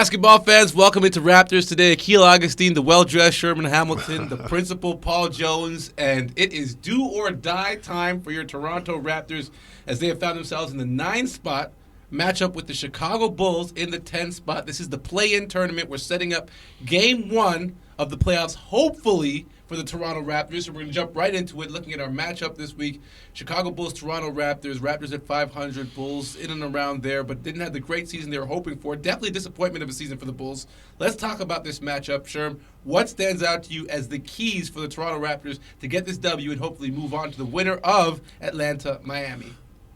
Basketball fans, welcome into Raptors today. Akil, Augustine, the well-dressed Sherman Hamilton, the principal Paul Jones, and it is do or die time for your Toronto Raptors as they have found themselves in the 9th spot, matchup with the Chicago Bulls in the 10th spot. This is the play-in tournament. We're setting up Game 1 of the playoffs, hopefully, for the Toronto Raptors. So we're going to jump right into it, looking at our matchup this week. Chicago Bulls, Toronto Raptors. Raptors at 500, Bulls in and around there, but didn't have the great season they were hoping for. Definitely a disappointment of a season for the Bulls. Let's talk about this matchup. Sherm, what stands out to you as the keys for the Toronto Raptors to get this W and hopefully move on to the winner of Atlanta, Miami?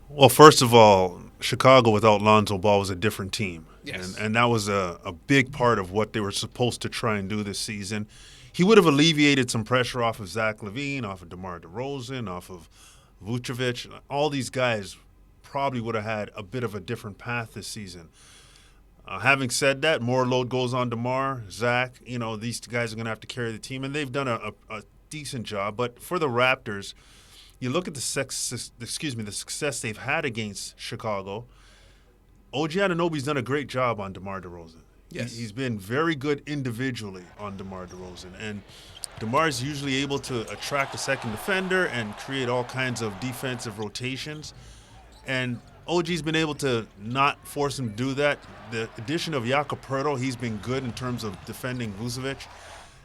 Well, first of all, Chicago without Lonzo Ball was a different team. Yes. And that was a big part of what they were supposed to try and do this season. He would have alleviated some pressure off of Zach LaVine, off of DeMar DeRozan, off of Vucevic. All these guys probably would have had a bit of a different path this season. Having said that, more load goes on DeMar, Zach. These guys are going to have to carry the team, and they've done a decent job. But for the Raptors, you look at the success they've had against Chicago. OG Anunoby's done a great job on DeMar DeRozan. Yes. He's been very good individually on DeMar DeRozan. And DeMar's usually able to attract a second defender and create all kinds of defensive rotations. And OG's been able to not force him to do that. The addition of Jakob Poeltl, he's been good in terms of defending Vucevic.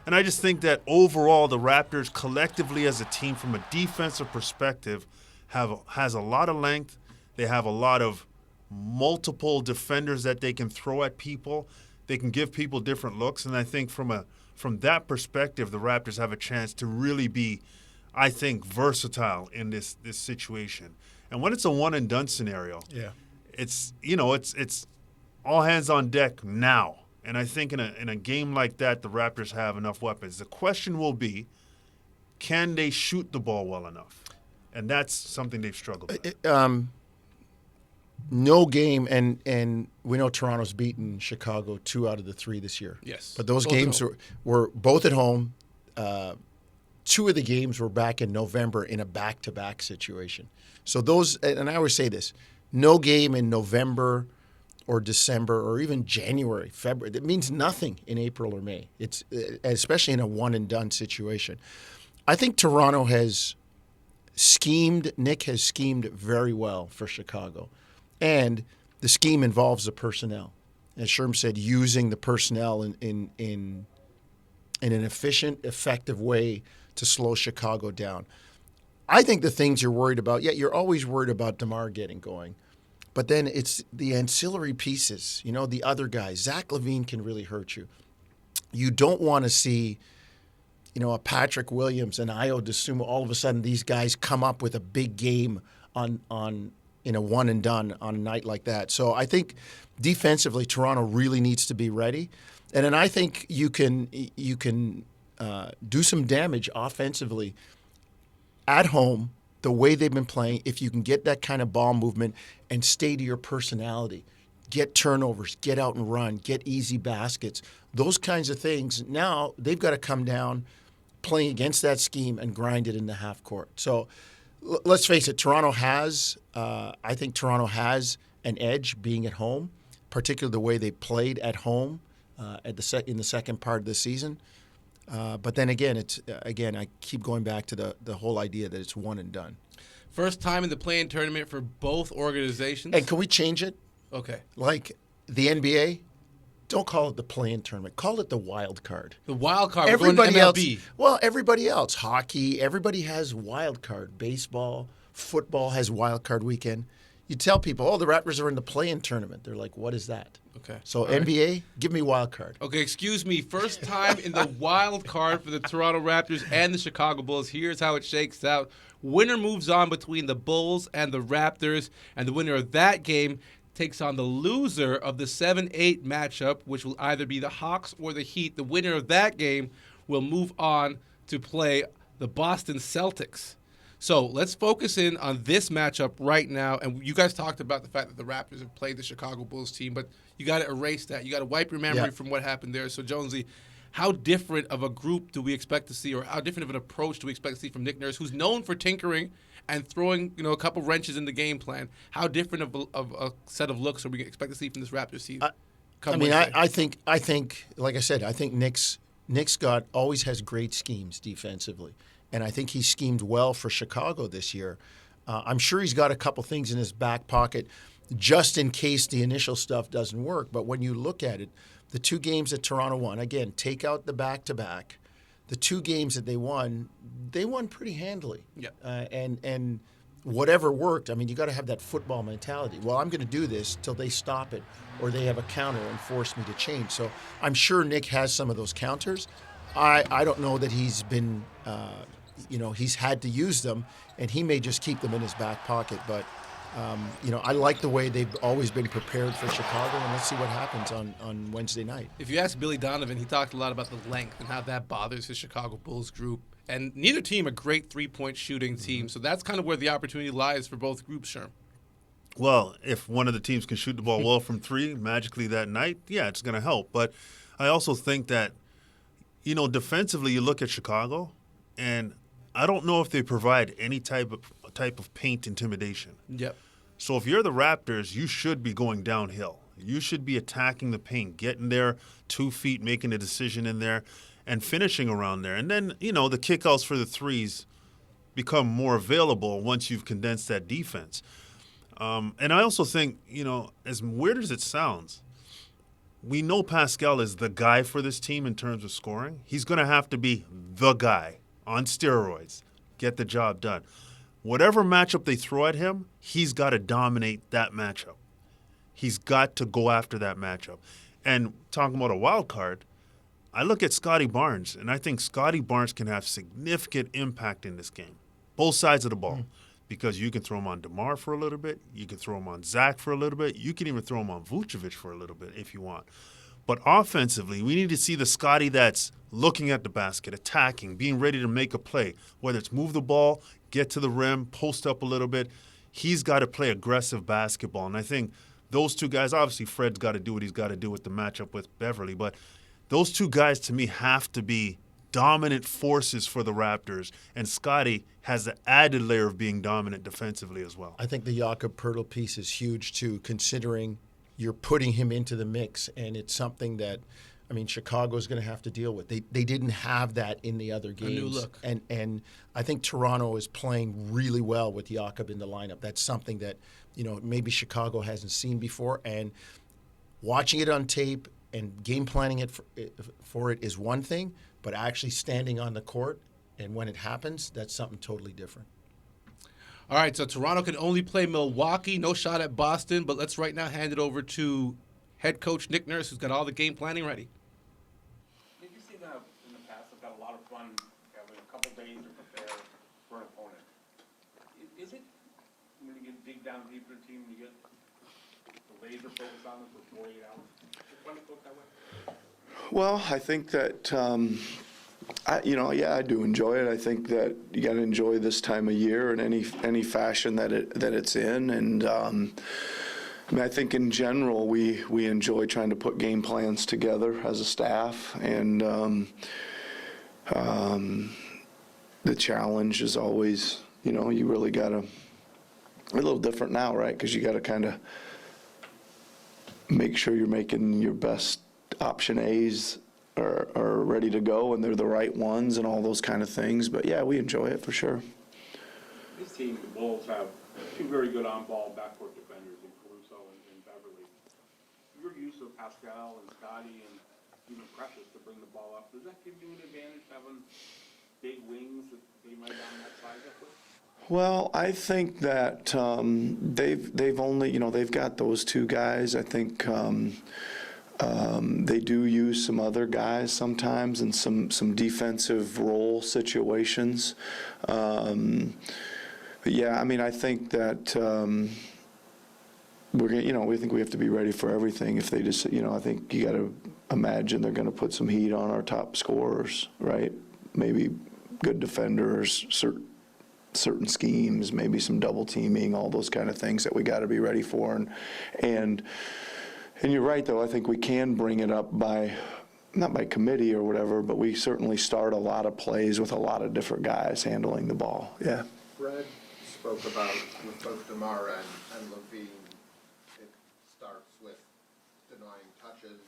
And I just think that overall the Raptors collectively as a team from a defensive perspective has a lot of length. They have a lot of multiple defenders that they can throw at people. They can give people different looks. And I think from that perspective, the Raptors have a chance to really be, I think, versatile in this situation. And when it's a one-and-done scenario, it's all hands on deck now. And I think in a game like that, the Raptors have enough weapons. The question will be, can they shoot the ball well enough? And that's something they've struggled with. No game, and we know Toronto's beaten Chicago 2 out of the 3 this year. Yes. But those games were both at home. 2 of the games were back in November in a back-to-back situation. So those, and I always say this, no game in November or December or even January, February, that means nothing in April or May. It's especially in a one-and-done situation. I think Toronto has Nick has schemed very well for Chicago. And the scheme involves the personnel. As Sherm said, using the personnel in an efficient, effective way to slow Chicago down. I think the things you're worried about, you're always worried about DeMar getting going. But then it's the ancillary pieces, the other guys. Zach LaVine can really hurt you. You don't want to see, a Patrick Williams and Ayo Dosunmu, all of a sudden these guys come up with a big game on in a one and done on a night like that. So I think defensively, Toronto really needs to be ready. And then I think you can do some damage offensively at home, the way they've been playing, if you can get that kind of ball movement and stay to your personality. Get turnovers, get out and run, get easy baskets, those kinds of things. Now they've got to come down playing against that scheme and grind it in the half court. So let's face it, I think Toronto has an edge being at home, particularly the way they played at home in the second part of the season. But then again, I keep going back to the whole idea that it's one and done. First time in the play-in tournament for both organizations. And can we change it? Okay. Like the NBA, don't call it the play-in tournament. Call it the wild card. The wild card. Everybody else. MLB. Well, everybody else. Hockey. Everybody has wild card. Baseball, football has wild card weekend. You tell people, the Raptors are in the play-in tournament. They're like, what is that? Okay. So NBA, give me wild card. Okay, excuse me. First time in the wild card for the Toronto Raptors and the Chicago Bulls. Here's how it shakes out. Winner moves on between the Bulls and the Raptors, and the winner of that game takes on the loser of the 7-8 matchup, which will either be the Hawks or the Heat. The winner of that game will move on to play the Boston Celtics. So let's focus in on this matchup right now. And you guys talked about the fact that the Raptors have played the Chicago Bulls team, but you got to erase that. You got to wipe your memory from what happened there. So, Jonesy, how different of a group do we expect to see, or how different of an approach do we expect to see from Nick Nurse, who's known for tinkering and throwing, a couple wrenches in the game plan? How different of a set of looks are we expect to see from this Raptors team? come I mean, Wednesday? I think, like I said, I think Nick's always has great schemes defensively, and I think he schemed well for Chicago this year. I'm sure he's got a couple things in his back pocket just in case the initial stuff doesn't work. But when you look at it, the two games that Toronto won, again, take out the back-to-back, the two games that they won pretty handily. Yeah. And whatever worked, I mean, you got to have that football mentality. Well, I'm going to do this till they stop it or they have a counter and force me to change. So I'm sure Nick has some of those counters. I don't know that he's been, he's had to use them, and he may just keep them in his back pocket. But, I like the way they've always been prepared for Chicago, and let's see what happens on Wednesday night. If you ask Billy Donovan, he talked a lot about the length and how that bothers his Chicago Bulls group. And neither team a great three-point shooting team, so that's kind of where the opportunity lies for both groups, Sherm. Well, if one of the teams can shoot the ball well from three magically that night, yeah, it's going to help. But I also think that, defensively, you look at Chicago, and I don't know if they provide any type of paint intimidation. Yep. So if you're the Raptors, you should be going downhill. You should be attacking the paint, getting there 2 feet, making a decision in there, and finishing around there. And then, the kickouts for the threes become more available once you've condensed that defense. And I also think, as weird as it sounds, we know Pascal is the guy for this team in terms of scoring. He's going to have to be the guy on steroids, get the job done. Whatever matchup they throw at him, he's got to dominate that matchup. He's got to go after that matchup. And talking about a wild card, I look at Scotty Barnes, and I think Scotty Barnes can have significant impact in this game, both sides of the ball, because you can throw him on DeMar for a little bit, you can throw him on Zach for a little bit, you can even throw him on Vucevic for a little bit if you want. But offensively, we need to see the Scotty that's looking at the basket, attacking, being ready to make a play, whether it's move the ball, get to the rim, post up a little bit. He's got to play aggressive basketball. And I think those two guys, obviously Fred's got to do what he's got to do with the matchup with Beverly, but those two guys to me have to be dominant forces for the Raptors, and Scotty has the added layer of being dominant defensively as well. I think the Jakob Poeltl piece is huge too, considering you're putting him into the mix, and it's something that, Chicago's going to have to deal with. They didn't have that in the other games. A new look. And I think Toronto is playing really well with Jakob in the lineup. That's something that, maybe Chicago hasn't seen before. And watching it on tape and game planning it for it is one thing, but actually standing on the court and when it happens, that's something totally different. All right, so Toronto can only play Milwaukee, no shot at Boston, but let's right now hand it over to head coach Nick Nurse, who's got all the game planning ready. Did you see that in the past? I've got a lot of fun having a couple days to prepare for an opponent. Is it when you dig down deeper in the team, you get the laser focus on them for 48 hours? Is it fun to cook that way? Well, I think that, I do enjoy it. I think that you got to enjoy this time of year in any fashion that it's in. And I think in general we enjoy trying to put game plans together as a staff. And the challenge is always, you really got to, a little different now, right? Because you got to kind of make sure you're making your best option A's are ready to go and they're the right ones and all those kind of things. But yeah, we enjoy it for sure. This team, the Bulls, have two very good on-ball backcourt defenders in Caruso and Beverly. Your use of Pascal and Scotty and even Precious to bring the ball up, does that give you an advantage having big wings that they might on that side up with? Well, I think that they've only, they've got those two guys. I think they do use some other guys sometimes in some defensive role situations. But yeah, I think that we think we have to be ready for everything. If they just, I think you got to imagine they're going to put some heat on our top scorers, right? Maybe good defenders, certain schemes, maybe some double teaming, all those kind of things that we got to be ready for. And you're right, though. I think we can bring it up not by committee or whatever, but we certainly start a lot of plays with a lot of different guys handling the ball. Yeah. Fred spoke about with both DeMar and LaVine, it starts with denying touches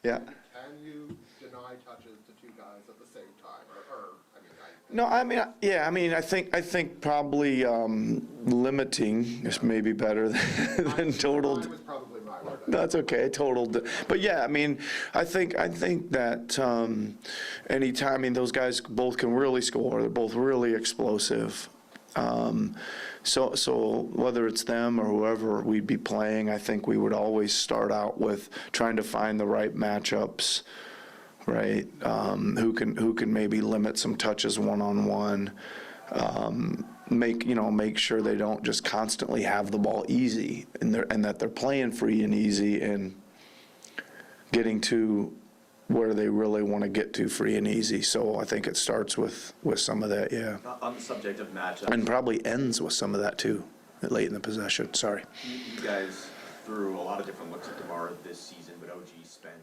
Yeah. Can you deny touches to two guys at the same time? No, I think probably limiting is maybe better than total. Mine was probably my word. That's okay, total. But yeah, I mean, I think that anytime, I mean, those guys both can really score. They're both really explosive. So whether it's them or whoever we'd be playing, I think we would always start out with trying to find the right matchups, right? Who can maybe limit some touches one-on-one. Make sure they don't just constantly have the ball easy, and that they're playing free and easy and getting to where they really want to get to free and easy. So I think it starts with some of that, yeah. On the subject of matchups, And probably ends with some of that too, late in the possession. Sorry. you guys threw a lot of different looks at DeMar this season, but OG spent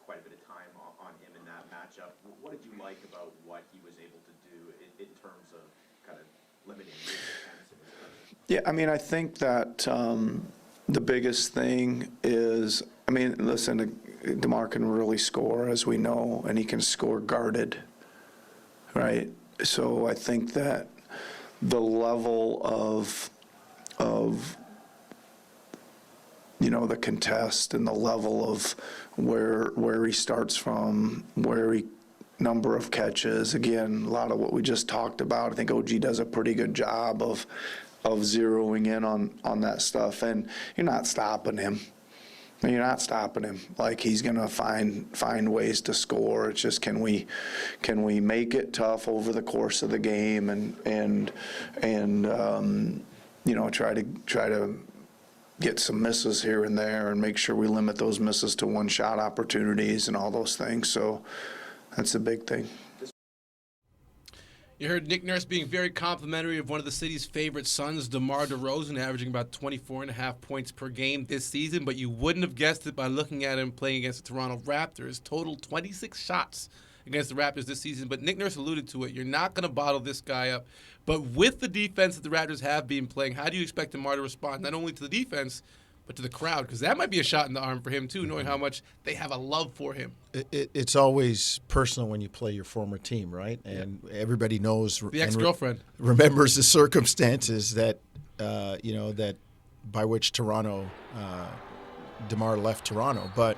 quite a bit of time on him in that matchup. What did you like about what he was able to do in terms of kind of limiting his defense? Yeah, I mean, I think that the biggest thing is, I mean, listen, DeMar can really score, as we know, and he can score guarded, right? So I think that the level of the contest and the level of where he starts from, number of catches, again, a lot of what we just talked about. I think OG does a pretty good job of zeroing in on that stuff, and you're not stopping him. You're not stopping him. Like, he's gonna find ways to score. It's just, can we make it tough over the course of the game and try to get some misses here and there and make sure we limit those misses to one shot opportunities and all those things. So that's a big thing. You heard Nick Nurse being very complimentary of one of the city's favorite sons, DeMar DeRozan, averaging about 24.5 points per game this season, but you wouldn't have guessed it by looking at him playing against the Toronto Raptors. Total 26 shots against the Raptors this season, but Nick Nurse alluded to it. You're not going to bottle this guy up. But with the defense that the Raptors have been playing, how do you expect DeMar to respond, not only to the defense, but to the crowd? Because that might be a shot in the arm for him, too, knowing how much they have a love for him. It's always personal when you play your former team, right? And everybody knows The ex-girlfriend. remembers the circumstances that that by which DeMar left Toronto. But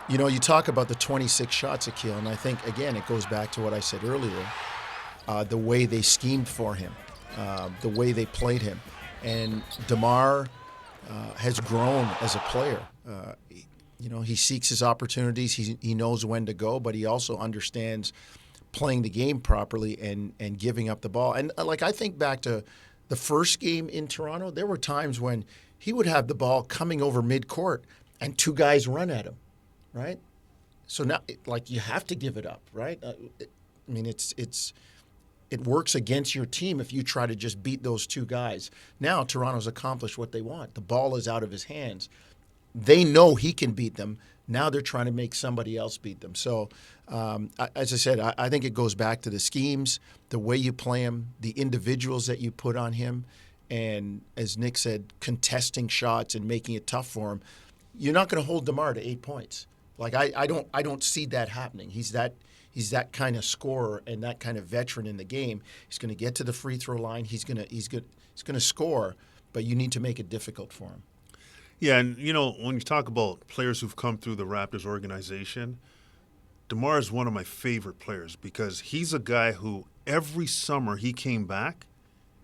you talk about the 26 shots, Akil, and I think again it goes back to what I said earlier, the way they schemed for him, the way they played him, and DeMar has grown as a player. He seeks his opportunities. He knows when to go, but he also understands playing the game properly and giving up the ball. And I think back to the first game in Toronto, there were times when he would have the ball coming over midcourt and two guys run at him, right? So now, you have to give it up, right? It works against your team if you try to just beat those two guys. Now Toronto's accomplished what they want. The ball is out of his hands. They know he can beat them. Now they're trying to make somebody else beat them. So, as I said, I think it goes back to the schemes, the way you play him, the individuals that you put on him, and as Nick said, contesting shots and making it tough for him. You're not going to hold DeMar to 8 points. I don't see that happening. He's that kind of scorer and that kind of veteran in the game. He's going to get to the free throw line. He's going to score, but you need to make it difficult for him. Yeah, and when you talk about players who've come through the Raptors organization, DeMar is one of my favorite players because he's a guy who every summer he came back,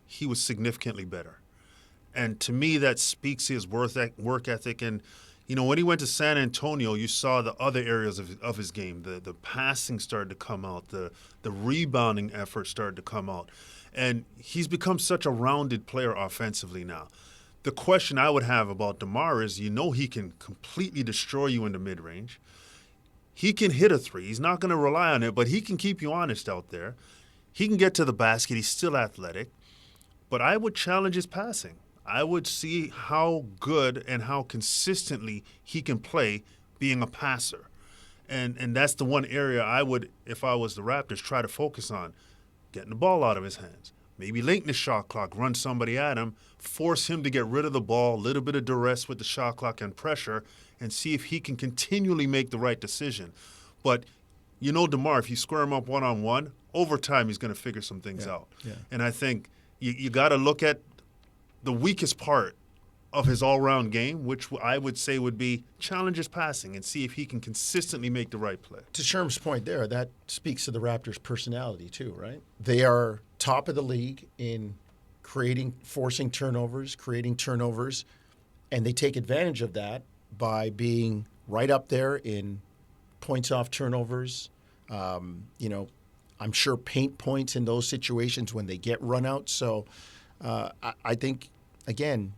he was significantly better. And to me, that speaks to his work ethic. And, when he went to San Antonio, you saw the other areas of his game. The passing started to come out. The rebounding effort started to come out. And he's become such a rounded player offensively now. The question I would have about DeMar is, he can completely destroy you in the mid-range. He can hit a three. He's not going to rely on it, but he can keep you honest out there. He can get to the basket. He's still athletic. But I would challenge his passing. I would see how good and how consistently he can play being a passer. And that's the one area I would, if I was the Raptors, try to focus on. Getting the ball out of his hands, maybe lengthen the shot clock, run somebody at him, force him to get rid of the ball, a little bit of duress with the shot clock and pressure, and see if he can continually make the right decision. But you know DeMar, if you square him up one-on-one, over time he's going to figure some things out. Yeah. And I think you got to look at the weakest part of his all-round game, which I would say would be challenge his passing and see if he can consistently make the right play. To Sherm's point there, that speaks to the Raptors' personality too, right? They are top of the league in forcing turnovers, creating turnovers, and they take advantage of that by being right up there in points off turnovers. I'm sure paint points in those situations when they get run out. So I think, again,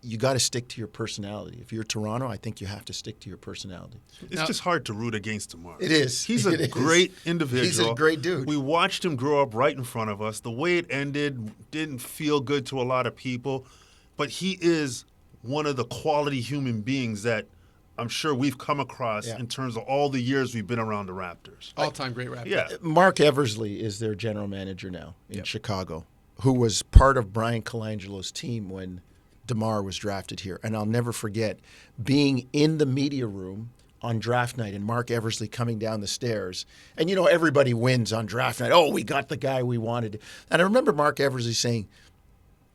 you got to stick to your personality. If you're Toronto, I think you have to stick to your personality. It's just hard to root against DeMar. It is. He's a great individual. He's a great dude. We watched him grow up right in front of us. The way it ended didn't feel good to a lot of people, but he is one of the quality human beings that I'm sure we've come across in terms of all the years we've been around the Raptors. All-time great Raptor. Yeah. Mark Eversley is their general manager now in Chicago, who was part of Brian Colangelo's team when DeMar was drafted here. And I'll never forget being in the media room on draft night and Mark Eversley coming down the stairs. And, everybody wins on draft night. Oh, we got the guy we wanted. And I remember Mark Eversley saying,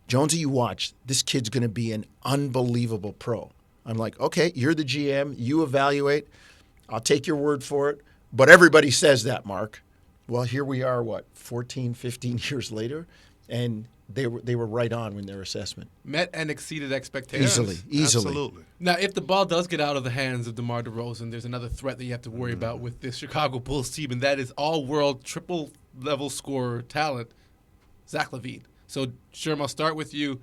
Jonesy, you watch. This kid's going to be an unbelievable pro. I'm like, okay, you're the GM. You evaluate. I'll take your word for it. But everybody says that, Mark. Well, here we are, 14, 15 years later? And they were right on in their assessment. Met and exceeded expectations. Easily. Absolutely. Now, if the ball does get out of the hands of DeMar DeRozan, there's another threat that you have to worry about with this Chicago Bulls team, and that is all-world, triple-level scorer talent, Zach LaVine. So, Sherm, I'll start with you.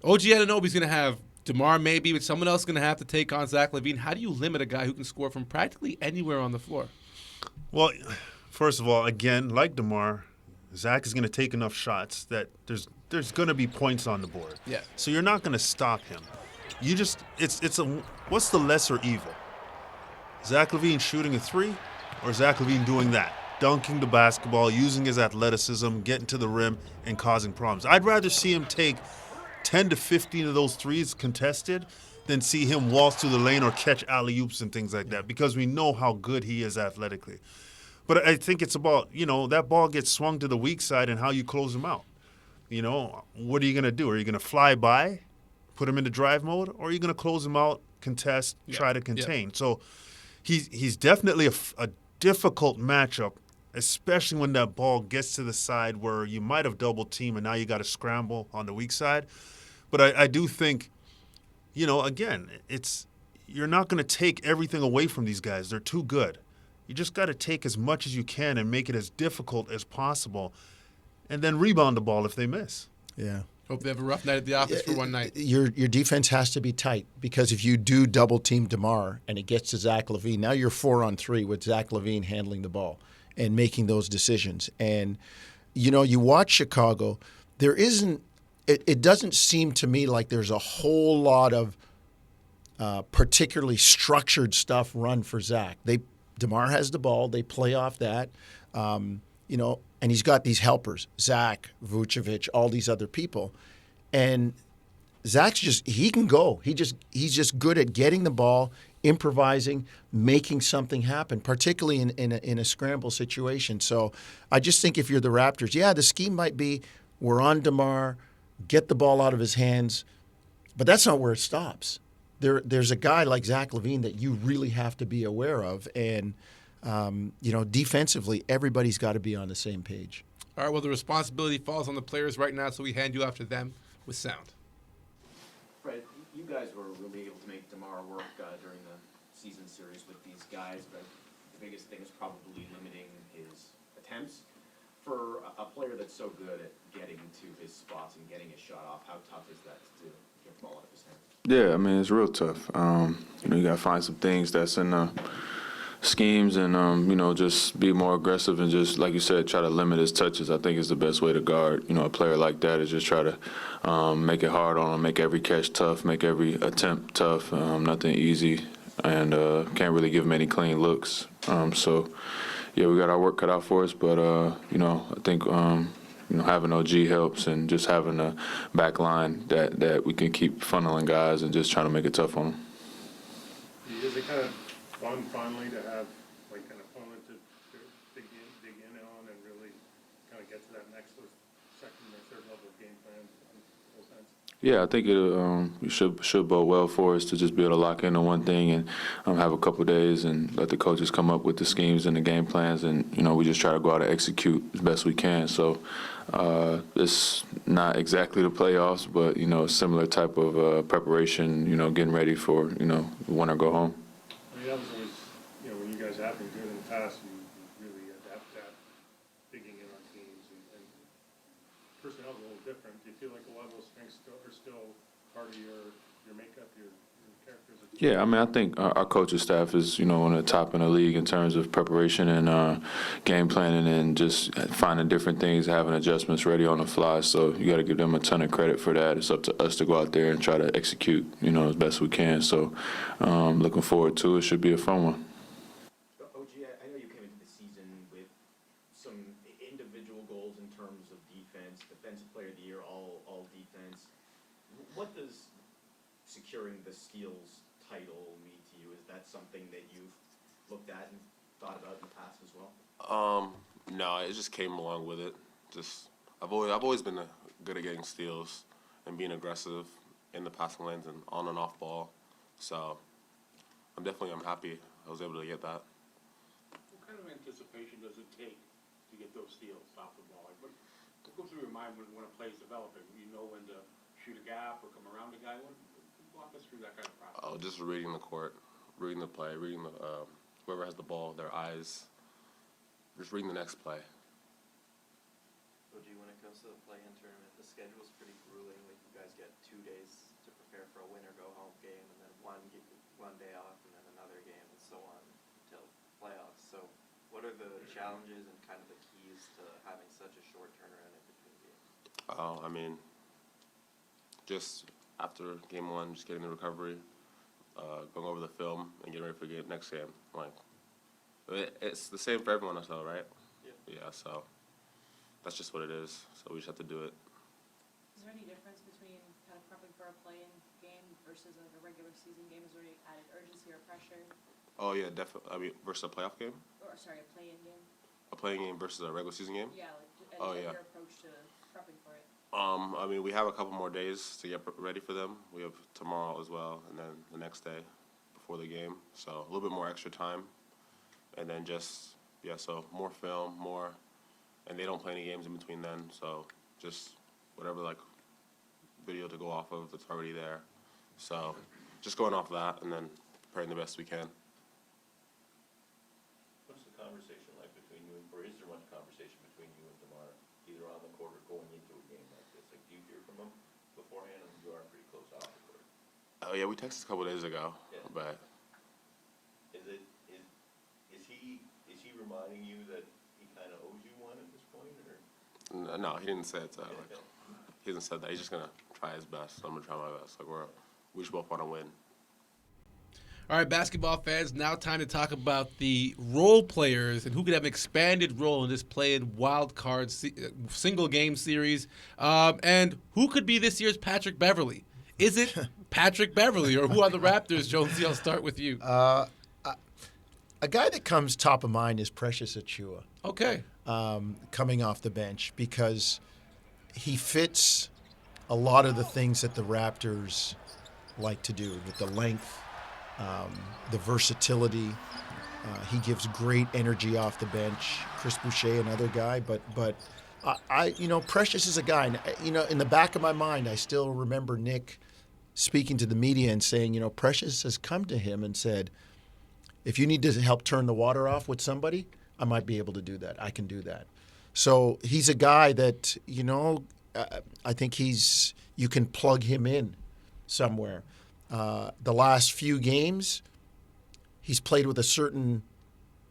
OG Anunoby's going to have DeMar maybe, but someone else is going to have to take on Zach LaVine. How do you limit a guy who can score from practically anywhere on the floor? Well, first of all, again, like DeMar, Zach is going to take enough shots that there's going to be points on the board. Yeah. So you're not going to stop him. You just what's the lesser evil? Zach LaVine shooting a three, or Zach LaVine doing that, dunking the basketball, using his athleticism, getting to the rim, and causing problems. I'd rather see him take 10 to 15 of those threes contested than see him waltz through the lane or catch alley-oops and things like that, because we know how good he is athletically. But I think it's about, that ball gets swung to the weak side and how you close him out. What are you going to do? Are you going to fly by, put him into drive mode, or are you going to close him out, contest, try to contain? Yeah. So he's definitely a difficult matchup, especially when that ball gets to the side where you might have double team and now you got to scramble on the weak side. But I do think, again, you're not going to take everything away from these guys. They're too good. You just got to take as much as you can and make it as difficult as possible, and then rebound the ball if they miss. Yeah. Hope they have a rough night at the office for one night. Your defense has to be tight, because if you do double team DeMar and it gets to Zach LaVine, now you're 4-on-3 with Zach LaVine handling the ball and making those decisions. And you watch Chicago, there isn't. It doesn't seem to me like there's a whole lot of particularly structured stuff run for Zach. DeMar has the ball. They play off that, and he's got these helpers, Zach, Vucevic, all these other people. And Zach's he can go. He's just good at getting the ball, improvising, making something happen, particularly in a scramble situation. So I just think if you're the Raptors, the scheme might be we're on DeMar, get the ball out of his hands, but that's not where it stops. There's a guy like Zach LaVine that you really have to be aware of, and defensively, everybody's got to be on the same page. All right, well, the responsibility falls on the players right now, so we hand you off to them with sound. Fred, you guys were really able to make DeMar work during the season series with these guys, but the biggest thing is probably limiting his attempts. For a player that's so good at getting to his spots and getting his shot off, how tough is that to get the ball out of his hands? Yeah, I mean, it's real tough. You got to find some things that's in the schemes and, just be more aggressive and just, like you said, try to limit his touches. I think is the best way to guard, a player like that is just try to make it hard on him, make every catch tough, make every attempt tough, nothing easy, and can't really give him any clean looks. We got our work cut out for us, but, I think, having OG helps, and just having a back line that we can keep funneling guys and just trying to make it tough on them. Is it kind of fun finally to have like an opponent to dig in on and really kind of get to that next or second or third level of game plan in full sense? Yeah, I think it should bode well for us to just be able to lock in on one thing and have a couple days and let the coaches come up with the schemes and the game plans, and we just try to go out and execute as best we can. So it's not exactly the playoffs, but a similar type of preparation. Getting ready for win or go home. I mean, that was always when you guys have been good in the past, you really adapt that digging in on teams and personnel is a little different. Do you feel like a lot of those strengths are still part of your makeup, your characters? Yeah, I mean, I think our coaching staff is, one of the top in the league in terms of preparation and game planning and just finding different things, having adjustments ready on the fly. So you got to give them a ton of credit for that. It's up to us to go out there and try to execute, as best we can. So looking forward to it. Should be a fun one. OG, I know you came into the season with some individual goals in terms of defense, defensive player of the year, all defense. What does securing the steals title mean to you? Is that something that you've looked at and thought about in the past as well? No, it just came along with it. I've always been good at getting steals and being aggressive in the passing lanes and on and off ball. So I'm happy I was able to get that. What kind of anticipation does it take to get those steals off the ball? Like what goes through your mind when a play is developing? You know when to shoot a gap or come around a guy? Walk us through that kind of process. Oh, just reading the court, reading the play, reading whoever has the ball, their eyes, just reading the next play. OG, when it comes to the play-in tournament, the schedule's pretty grueling. Like you guys get 2 days to prepare for a win-or-go-home game, and then one day off, and then another game, and so on until playoffs. So, what are the challenges and kind of the keys to having such a short turnaround in between games? I mean, just after game one, just getting the recovery, going over the film, and getting ready for the next game. It's the same for everyone else, though, right? Yeah. So that's just what it is. So we just have to do it. Is there any difference between kind of prepping for a play-in game versus like a regular season game? Is there any added urgency or pressure? Oh yeah, definitely. I mean, versus a playoff game. Or sorry, a play-in game. A playing game versus a regular season game. Yeah, Yeah. your approach to prepping for it. I mean, we have a couple more days to get ready for them. We have tomorrow as well, and then the next day before the game. So a little bit more extra time, and then so more film, and they don't play any games in between then. So just whatever video to go off of that's already there. So just going off that and then preparing the best we can. What's the conversation like between you or is there much conversation between you and DeMar, either on the court or going into a game like this? Like, do you hear from him beforehand, and you are pretty close off the court? Oh yeah, we texted a couple days ago, but Is he reminding you that he kind of owes you one at this point, or? no, he didn't say it. He hasn't said that. He's just gonna try his best. I'm gonna try my best. We just both want to win. All right, basketball fans, now time to talk about the role players and who could have an expanded role in this play-in wild card single game series. And who could be this year's Patrick Beverley? Is it Patrick Beverley, or who are the Raptors? Jonesy, I'll start with you. A guy that comes top of mind is Precious Achiuwa. Okay. Coming off the bench, because he fits a lot of the things that the Raptors like to do with the length, the versatility. He gives great energy off the bench. Chris Boucher, another guy, but Precious is a guy. In the back of my mind, I still remember Nick speaking to the media and saying, Precious has come to him and said, if you need to help turn the water off with somebody, I might be able to do that. I can do that. So he's a guy that, I think you can plug him in somewhere. The last few games, he's played with a certain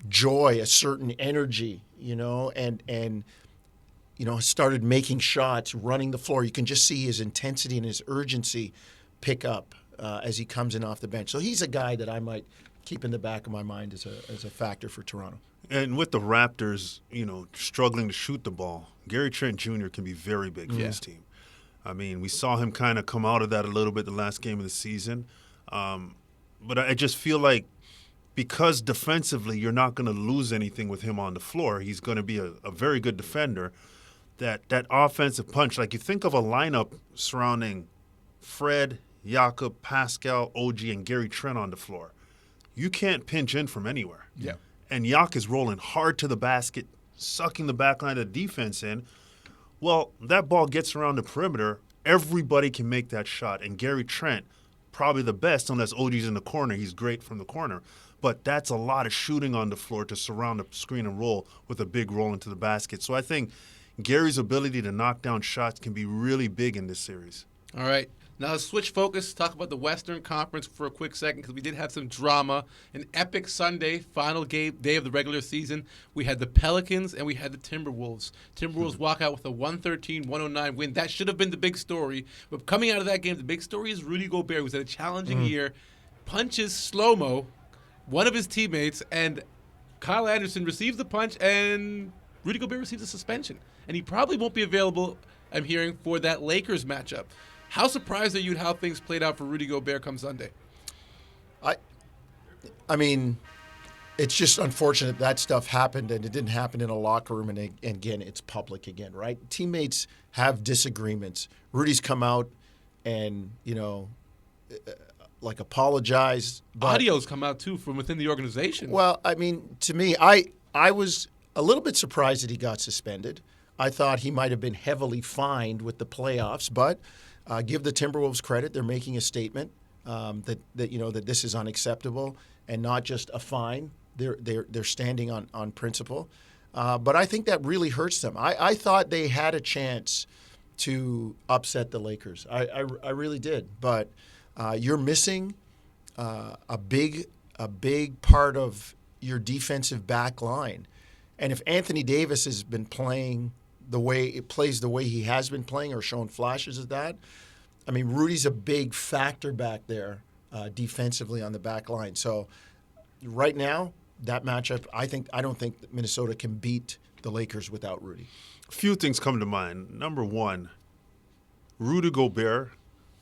joy, a certain energy, and started making shots, running the floor. You can just see his intensity and his urgency pick up as he comes in off the bench. So he's a guy that I might keep in the back of my mind as a factor for Toronto. And with the Raptors, struggling to shoot the ball, Gary Trent Jr. can be very big for this team. I mean, we saw him kind of come out of that a little bit the last game of the season. But I just feel like because defensively you're not going to lose anything with him on the floor, he's going to be a very good defender, that offensive punch, like you think of a lineup surrounding Fred, Jakob, Pascal, OG, and Gary Trent on the floor. You can't pinch in from anywhere. Yeah. And Yak is rolling hard to the basket, sucking the back line of the defense in. Well, that ball gets around the perimeter. Everybody can make that shot. And Gary Trent, probably the best, unless OG's in the corner. He's great from the corner. But that's a lot of shooting on the floor to surround the screen and roll with a big roll into the basket. So I think Gary's ability to knock down shots can be really big in this series. All right. Now let's switch focus, talk about the Western Conference for a quick second because we did have some drama. An epic Sunday, final game, day of the regular season. We had the Pelicans and we had the Timberwolves. Timberwolves walk out with a 113-109 win. That should have been the big story. But coming out of that game, the big story is Rudy Gobert, who's had a challenging year, punches slow-mo, one of his teammates, and Kyle Anderson receives the punch, and Rudy Gobert receives a suspension. And he probably won't be available, I'm hearing, for that Lakers matchup. How surprised are you at how things played out for Rudy Gobert come Sunday? I mean, it's just unfortunate that stuff happened, and it didn't happen in a locker room, and again, it's public again, right? Teammates have disagreements. Rudy's come out and, apologized. Audio's come out, too, from within the organization. Well, I mean, to me, I was a little bit surprised that he got suspended. I thought he might have been heavily fined with the playoffs, but give the Timberwolves credit. They're making a statement that this is unacceptable and not just a fine. They're standing on principle. But I think that really hurts them. I thought they had a chance to upset the Lakers. I really did. But you're missing a big part of your defensive back line. And if Anthony Davis has been playing the way he has been playing or shown flashes of that, I mean, Rudy's a big factor back there defensively on the back line. So right now, that matchup, I don't think that Minnesota can beat the Lakers without Rudy. A few things come to mind. Number one, Rudy Gobert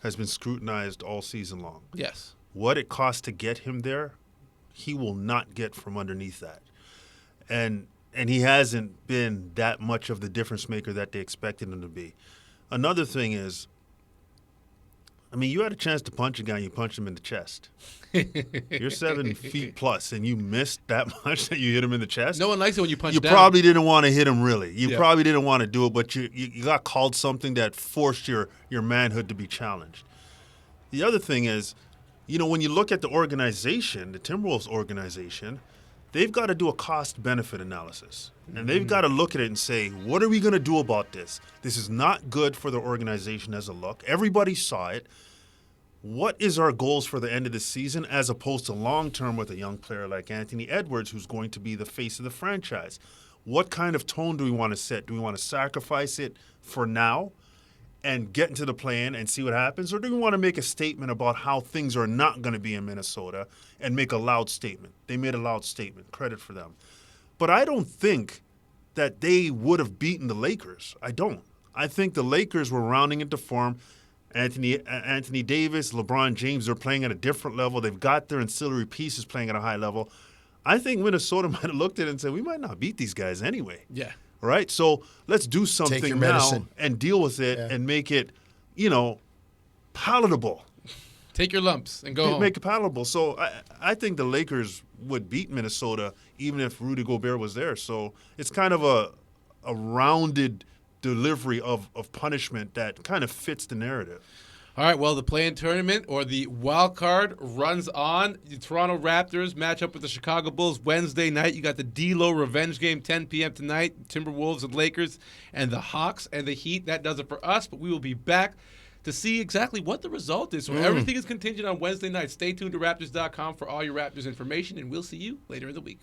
has been scrutinized all season long. Yes. What it costs to get him there, he will not get from underneath that. And he hasn't been that much of the difference maker that they expected him to be. Another thing is, I mean, you had a chance to punch a guy, you punched him in the chest. You're 7 feet plus, and you missed that much that you hit him in the chest. No one likes it when you punch You down. probably didn't want to hit him, really. You Yeah. probably didn't want to do it, but you got called something that forced your manhood to be challenged. The other thing is, when you look at the organization, the Timberwolves organization, they've got to do a cost-benefit analysis. And they've got to look at it and say, what are we going to do about this? This is not good for the organization as a look. Everybody saw it. What is our goals for the end of the season as opposed to long-term with a young player like Anthony Edwards, who's going to be the face of the franchise? What kind of tone do we want to set? Do we want to sacrifice it for now and get into the play-in and see what happens? Or do we want to make a statement about how things are not going to be in Minnesota and make a loud statement? They made a loud statement. Credit for them. But I don't think that they would have beaten the Lakers. I don't. I think the Lakers were rounding into form. Anthony Davis, LeBron James are playing at a different level. They've got their ancillary pieces playing at a high level. I think Minnesota might have looked at it and said, we might not beat these guys anyway. Yeah. Right? So let's do your something now medicine. and deal with it and make it, palatable. Take your lumps and go home. Make it palatable. So I think the Lakers would beat Minnesota even if Rudy Gobert was there. So it's kind of a rounded delivery of punishment that kind of fits the narrative. All right, well, the play-in tournament or the wild card runs on. The Toronto Raptors match up with the Chicago Bulls Wednesday night. You got the D-Lo revenge game, 10 p.m. tonight. Timberwolves and Lakers and the Hawks and the Heat. That does it for us, but we will be back to see exactly what the result is. So everything is contingent on Wednesday night. Stay tuned to Raptors.com for all your Raptors information, and we'll see you later in the week.